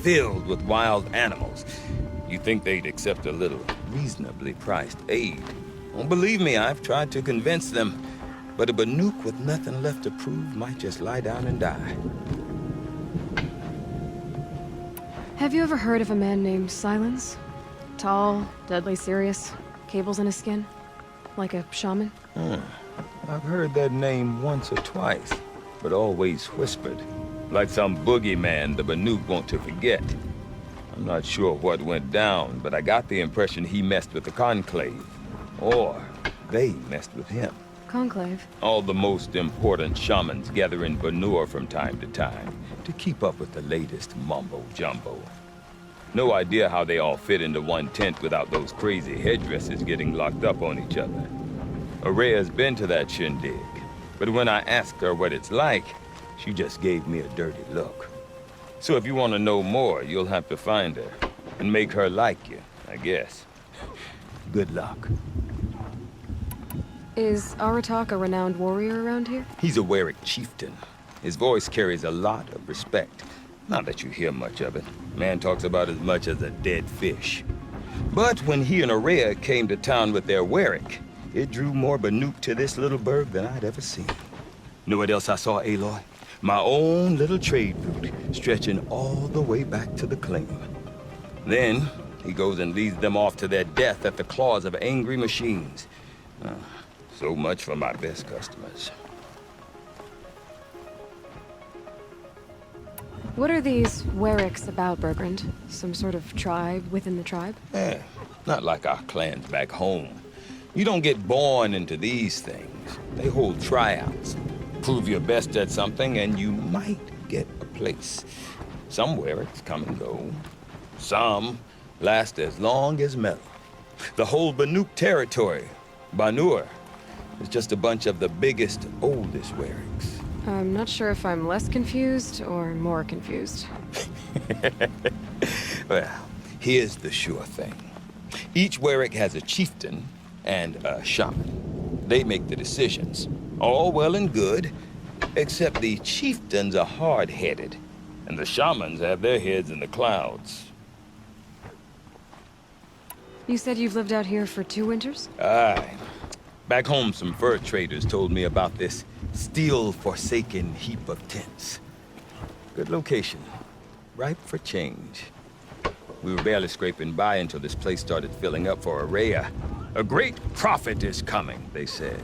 filled with wild animals. You think they'd accept a little reasonably priced aid? Well, believe me, I've tried to convince them. But a Banuk with nothing left to prove might just lie down and die. Have you ever heard of a man named Silence? Tall, deadly serious, cables in his skin, like a shaman? I've heard that name once or twice, but always whispered, like some boogeyman the Banuk want to forget. I'm not sure what went down, but I got the impression he messed with the Conclave, or they messed with him. Conclave? All the most important shamans gather in Banur from time to time to keep up with the latest mumbo-jumbo. No idea how they all fit into one tent without those crazy headdresses getting locked up on each other. Araya's been to that shindig, but when I asked her what it's like, she just gave me a dirty look. So if you want to know more, you'll have to find her and make her like you, I guess. Good luck. Is Aratak a renowned warrior around here? He's a Warwick chieftain. His voice carries a lot of respect. Not that you hear much of it. Man talks about as much as a dead fish. But when he and Araya came to town with their Warwick, it drew more Banuk to this little burg than I'd ever seen. Know what else I saw, Aloy? My own little trade route, stretching all the way back to the claim. Then, he goes and leads them off to their death at the claws of angry machines. So much for my best customers. What are these Warwicks about, Bergrand? Some sort of tribe within the tribe? Not like our clans back home. You don't get born into these things. They hold tryouts. Prove your best at something and you might get a place. Some Warwicks come and go. Some last as long as metal. The whole Banuk territory, Banur, is just a bunch of the biggest, oldest Warwicks. I'm not sure if I'm less confused or more confused. Well, here's the sure thing. Each Warwick has a chieftain and a shaman. They make the decisions. All well and good, except the chieftains are hard-headed, and the shamans have their heads in the clouds. You said you've lived out here for 2 winters? Aye. Back home, some fur traders told me about this steel-forsaken heap of tents. Good location. Ripe for change. We were barely scraping by until this place started filling up for Araya. A great prophet is coming, they said.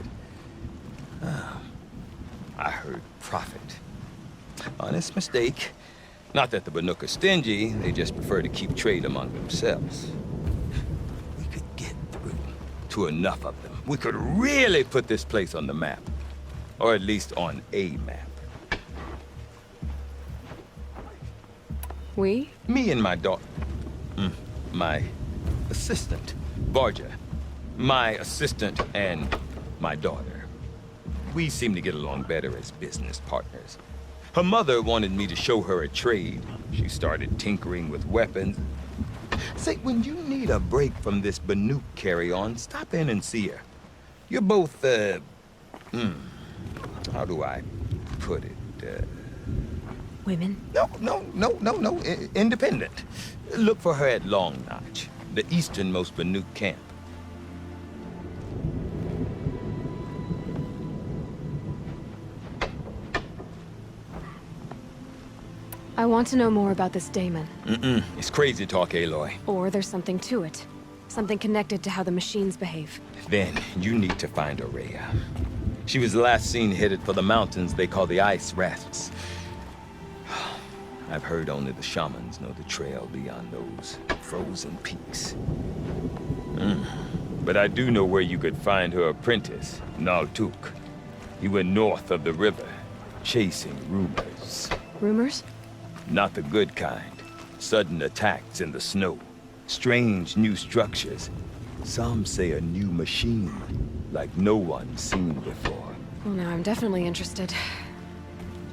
I heard prophet. Honest mistake. Not that the Banuk are stingy, they just prefer to keep trade among themselves. We could get through to enough of them. We could really put this place on the map. Or at least on a map. We? Me and my daughter. My assistant, Varja. My assistant and my daughter. We seem to get along better as business partners. Her mother wanted me to show her a trade. She started tinkering with weapons. Say, when you need a break from this Banuk carry-on, stop in and see her. You're both, how do I put it, Women? No. Independent. Look for her at Long Notch, the easternmost Banuk camp. I want to know more about this daemon. It's crazy talk, Aloy. Or there's something to it. Something connected to how the machines behave. Then you need to find Araya. She was last seen headed for the mountains they call the Ice Rafts. I've heard only the shamans know the trail beyond those frozen peaks. But I do know where you could find her apprentice, Naltuk. He went north of the river, chasing rumors. Rumors? Not the good kind. Sudden attacks in the snow. Strange new structures. Some say a new machine, like no one's seen before. Well, now I'm definitely interested.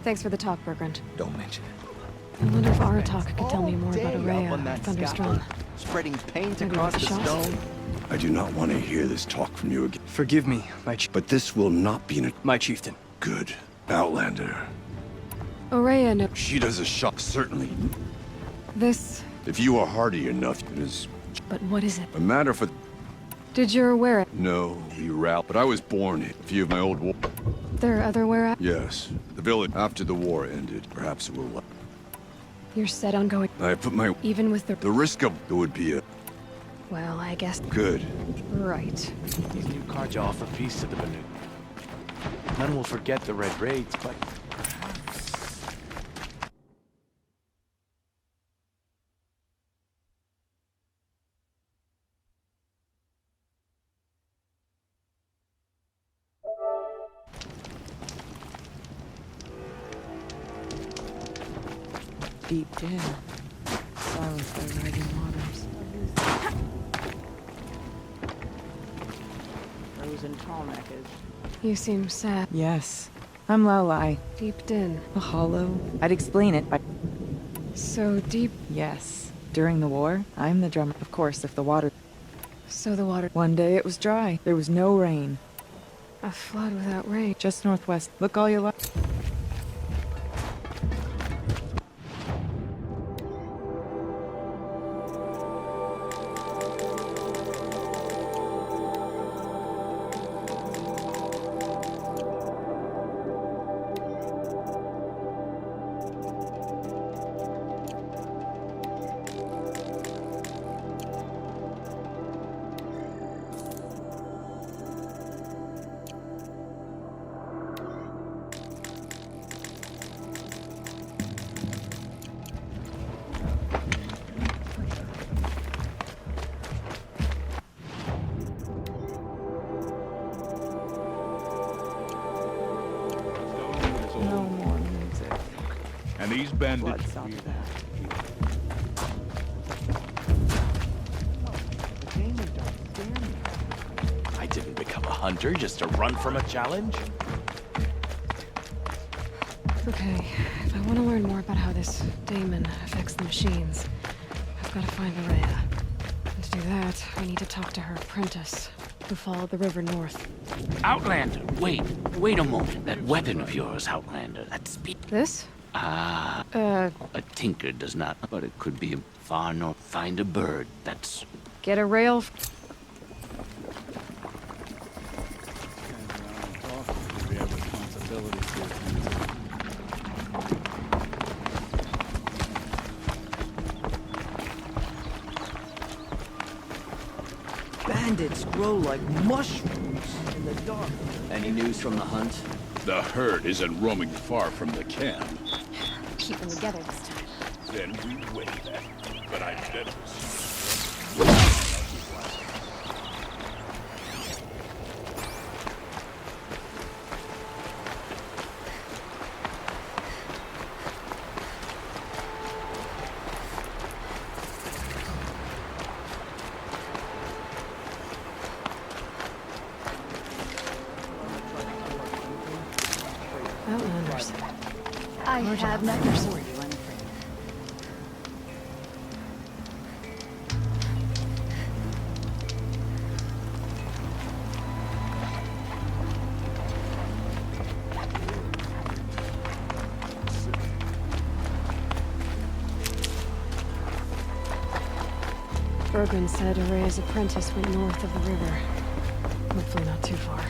Thanks for the talk, Bergrand. Don't mention it. I wonder if Aratak could tell me more about Araya or Thunderstone. Spreading paint Maybe across with the a shot? stone. I do not want to hear this talk from you again. Forgive me, But this will not be my chieftain. good. Outlander. Araya no- She does a shot, certainly. This... If you are hardy enough, it is But what is it? a matter for... Did you wear it? No, you out. But I was born in a few of my old war... There are other wear out? Yes, the village after the war ended. Perhaps it will... You're set on going... I put my... Even with the... The risk of it would be a... Well, I guess... Good. Right. These new cards offer peace to the Banu. None will forget the red raids, but perhaps... Deep down, silenced by rising waters. Frozen tall neckage. You seem sad. Yes, I'm Laolai. Deep in. A hollow. I'd explain it by... So deep... Yes. During the war, I'm the drummer. Of course, if the water... So the water... One day it was dry. There was no rain. A flood without rain. Just northwest. Look all you like. No more music. And these bandits... Blood stopped that. I didn't become a hunter just to run from a challenge. Okay, if I want to learn more about how this daemon affects the machines, I've got to find Araya. And to do that, I need to talk to her apprentice, who followed the river north. Outlander, wait a moment. That weapon of yours, Outlander, that speed. This? Ah, A tinker does not, but it could be far north. Find a bird, that's... get a rail... Bandits grow like mushrooms in the dark. Any news from the hunt? The herd isn't roaming far from the camp. Keep them together this time. Then we wait. But I'm dead. Outlanders. I have nothing for you, I'm afraid. Bergman said Araya's apprentice went north of the river. Hopefully not too far.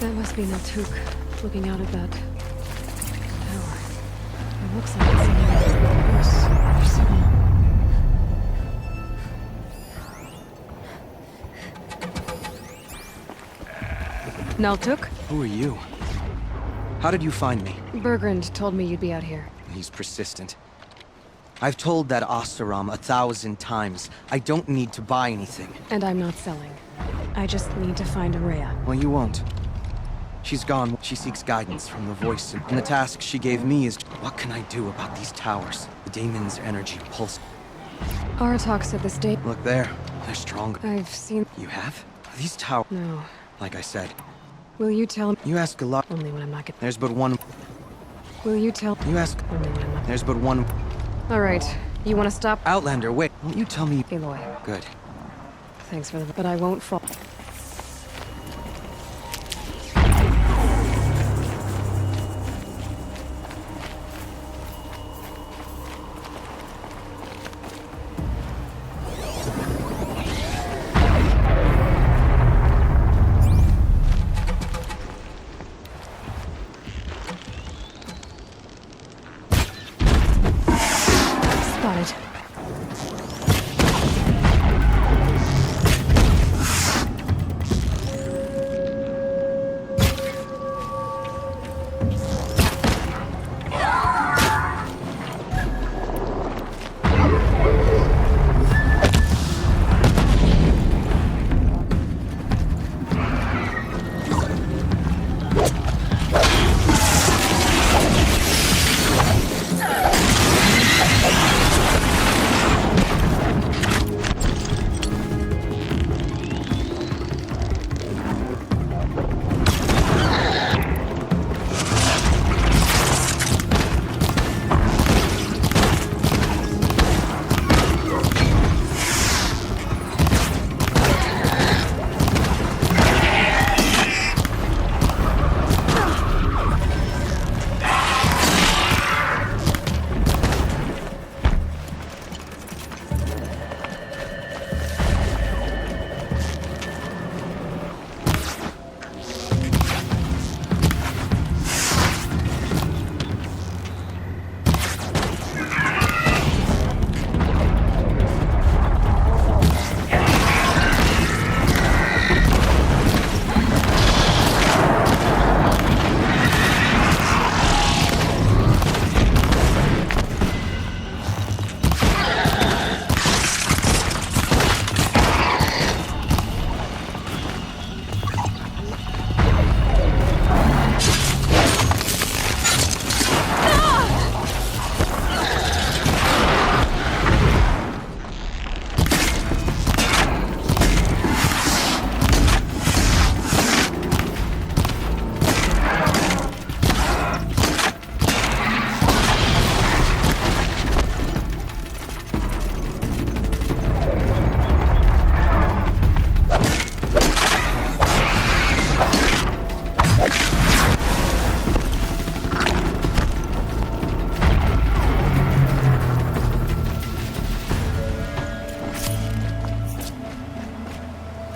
That must be Natuk, looking out at that tower. It looks like it's another horse or signal. Naltuk? Who are you? How did you find me? Bergrand told me you'd be out here. He's persistent. I've told that Oseram 1,000 times. I don't need to buy anything. And I'm not selling. I just need to find Araya. Well, you won't. She's gone. She seeks guidance from the voice, and the task she gave me is, what can I do about these towers? The daemon's energy pulse. Aratak said this day. Look there. They're strong. I've seen... You have? These towers... No. Like I said, Will you tell me? you ask a lot. Only when I'm not getting... There's but one... Will you tell? You ask. There's but one. All right. You want to stop? Outlander, wait. Won't you tell me? Aloy. Good. Thanks for the. But I won't fall. Spotted.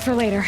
For later.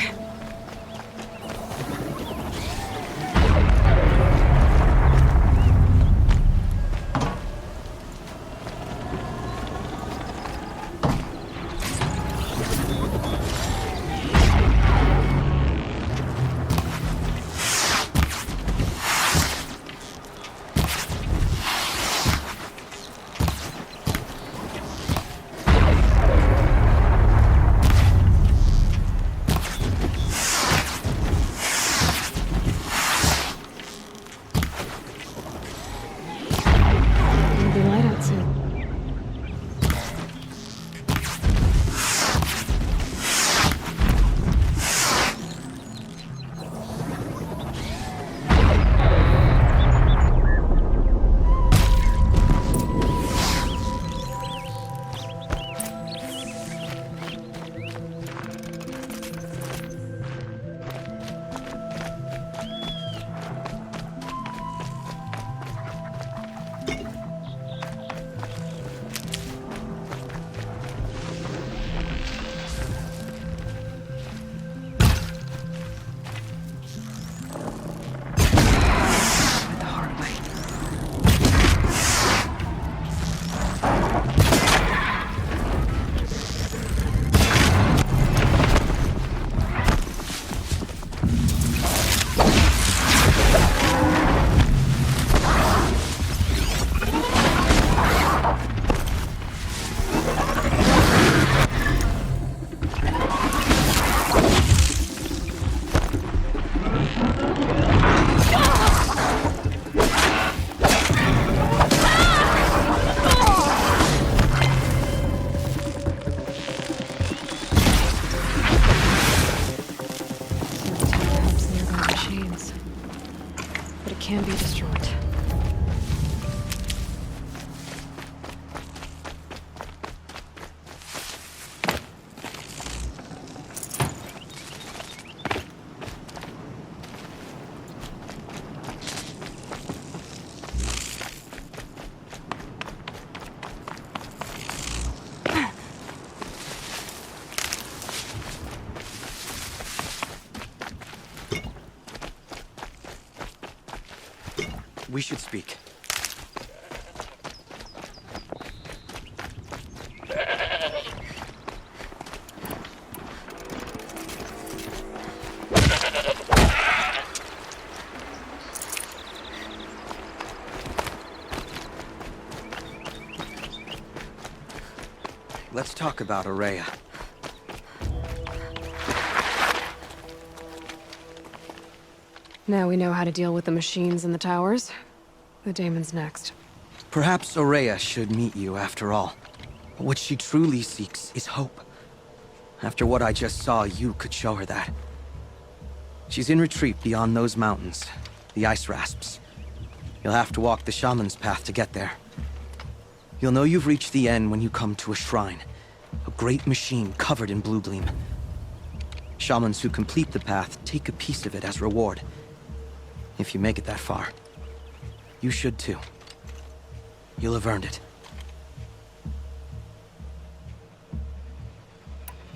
We should speak. Let's talk about Araya. Now we know how to deal with the machines in the towers. The daemon's next. Perhaps Araya should meet you after all. What she truly seeks is hope. After what I just saw, you could show her that. She's in retreat beyond those mountains, the ice rasps. You'll have to walk the shaman's path to get there. You'll know you've reached the end when you come to a shrine. A great machine covered in blue gleam. Shamans who complete the path take a piece of it as reward. If you make it that far, you should too. You'll have earned it.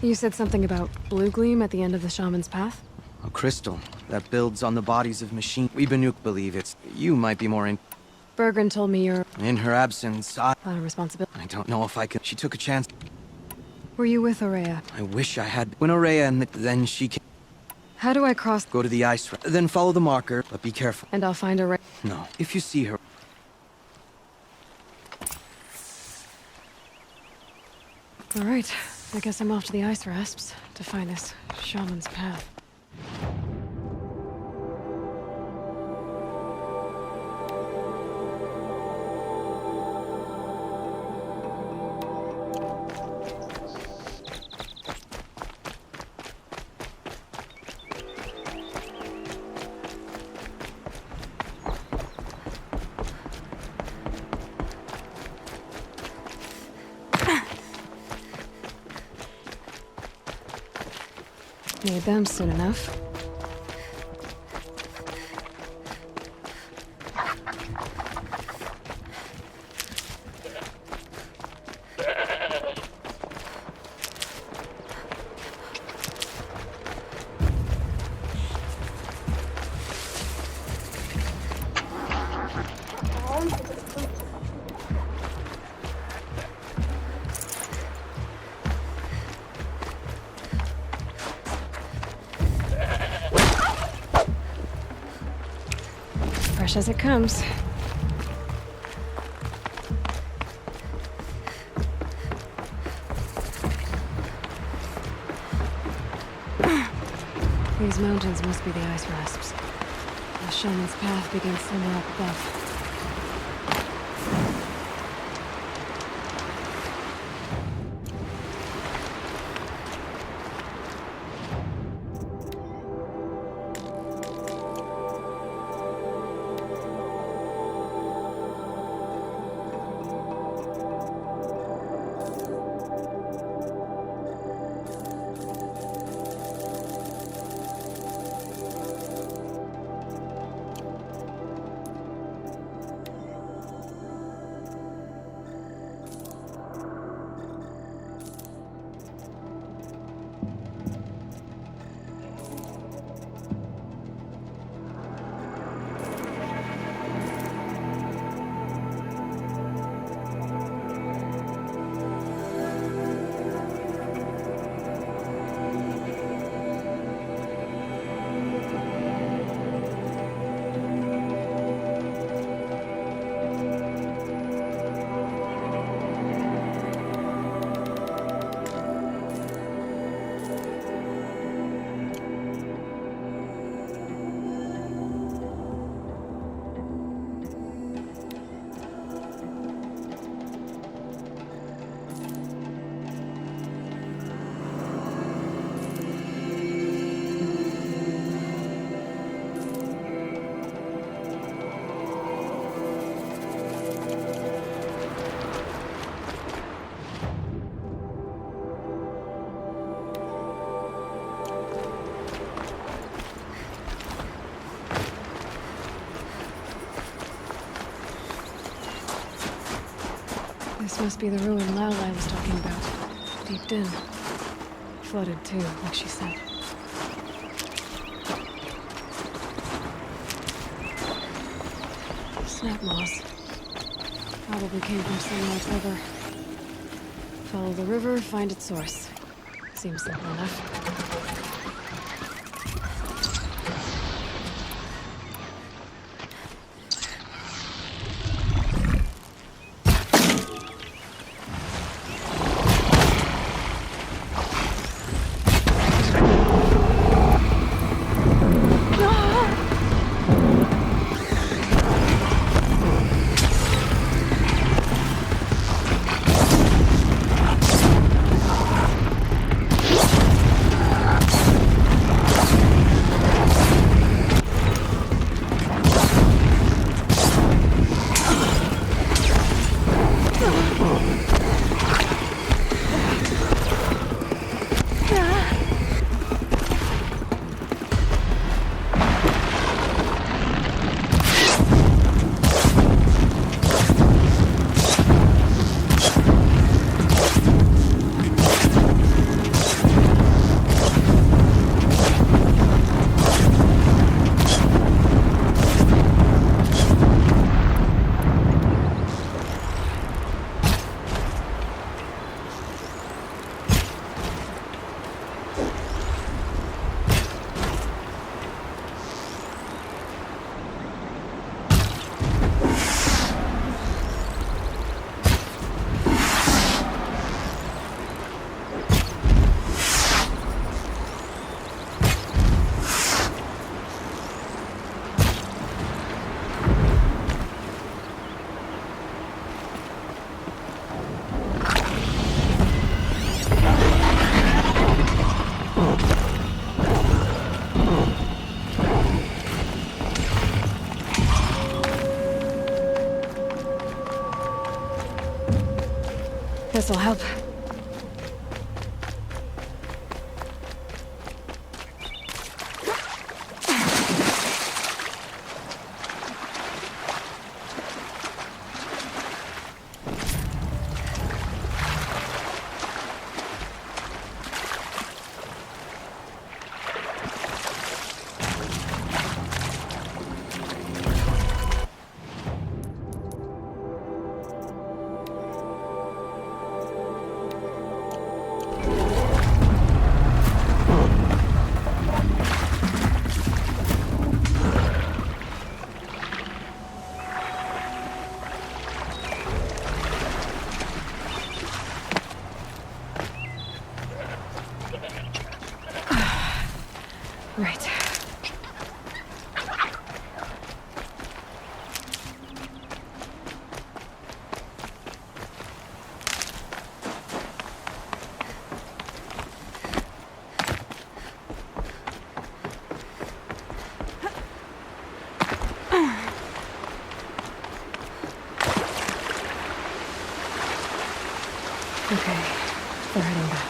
You said something about blue gleam at the end of the shaman's path? A crystal that builds on the bodies of machines. We Banuk believe it's... You might be more in... Bergren told me you're... In her absence, a lot of responsibility. I don't know if I can... She took a chance. Were you with Araya? I wish I had... When Araya and then she can... How do I cross... Go to the ice... Then follow the marker, but be careful. And I'll find Araya? No, if you see her... All right. I guess I'm off to the ice rasps to find this shaman's path. Need them soon enough. Fresh as it comes. These mountains must be the ice rasps. The shaman's path begins somewhere up above. This must be the ruin Laolai was talking about. Deep in. Flooded too, like she said. Snap moss. Probably came from some large river. Follow the river, find its source. Seems simple enough. This'll help. Right. Okay, we're heading back.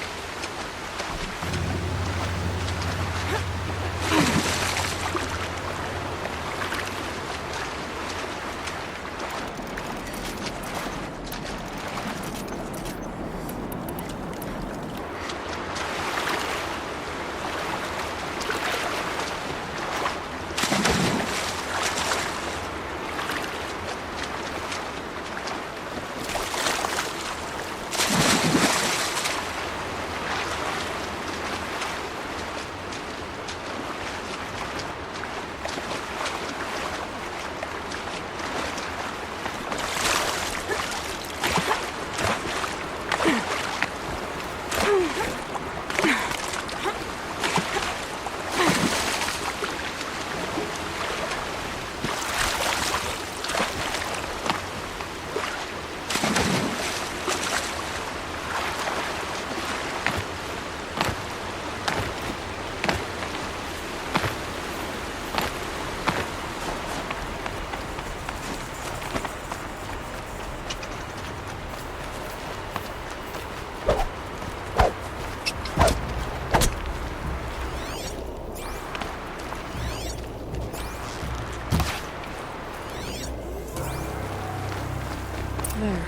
There.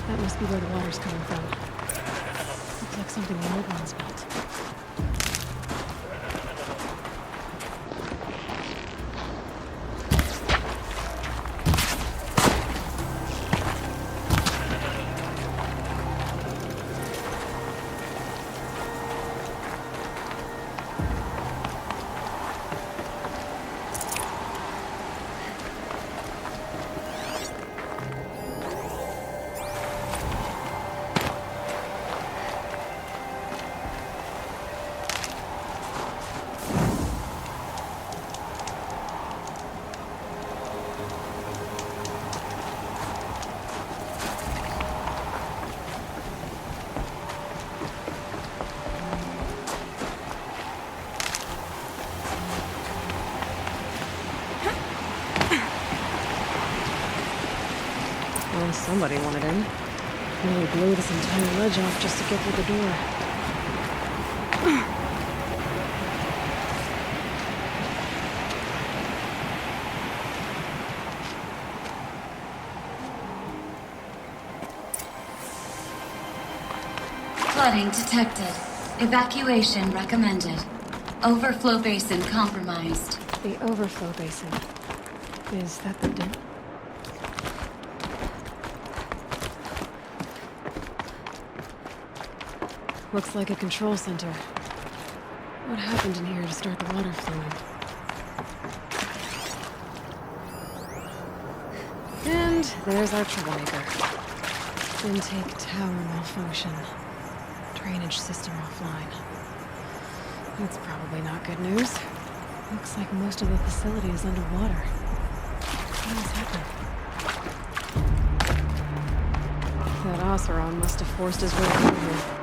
That must be where the water's coming from. Looks like something the old ones built. Somebody wanted in. Nearly blew this entire ledge off just to get through the door. Flooding detected. Evacuation recommended. Overflow basin compromised. The overflow basin. Is that the dam? Looks like a control center. What happened in here to start the water flowing? And there's our troublemaker. Intake tower malfunction. Drainage system offline. That's probably not good news. Looks like most of the facility is underwater. What is happening? That Oseron must have forced his way through here.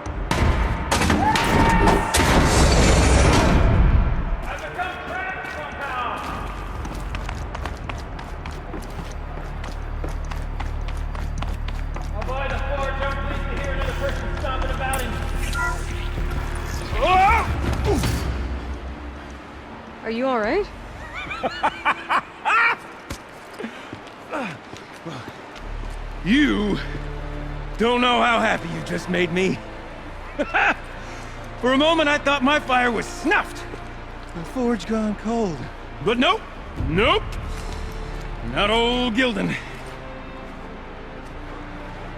Are you all right? You don't know how happy you just made me. For a moment, I thought my fire was snuffed. The forge gone cold. But nope, nope. Not old Gildan.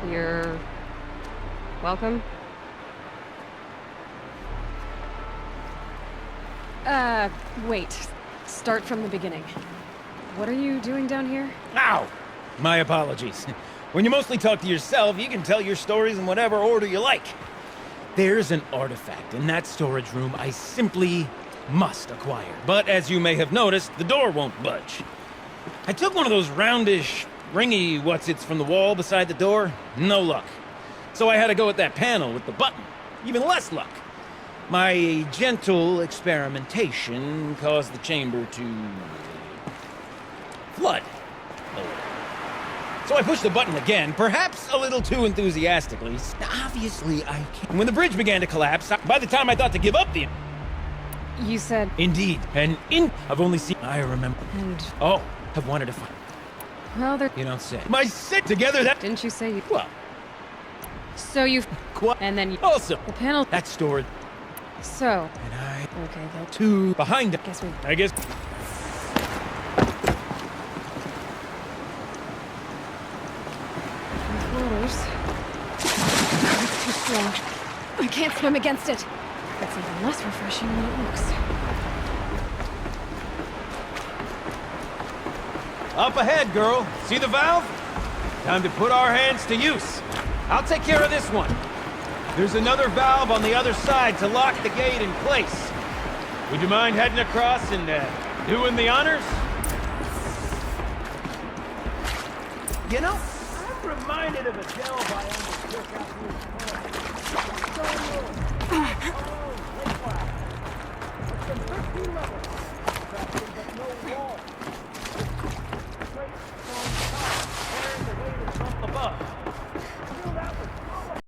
You're... welcome? Wait. Start from the beginning. What are you doing down here? Ow! My apologies. When you mostly talk to yourself, you can tell your stories in whatever order you like. There's an artifact in that storage room I simply must acquire. But as you may have noticed, the door won't budge. I took one of those roundish, ringy what's-its from the wall beside the door. No luck. So I had to go with that panel with the button. Even less luck. My gentle experimentation caused the chamber to... flood. So I pushed the button again, perhaps a little too enthusiastically. Obviously, I can't... When the bridge began to collapse, by the time I thought to give up the... You said... Indeed. I've only seen... I remember. And... Oh, I've wanted to find... Well, there... You don't say. My sit together that... Didn't you say you... Well... So you... And then you... Also... The panel... That stored... So... And I... Okay, they'll... Two... Behind it. I guess... It's too strong. I can't swim against it. It's even less refreshing than it looks. Up ahead, girl. See the valve? Time to put our hands to use. I'll take care of this one. There's another valve on the other side to lock the gate in place. Would you mind heading across and doing the honors? You know, I'm reminded of a gel biologist.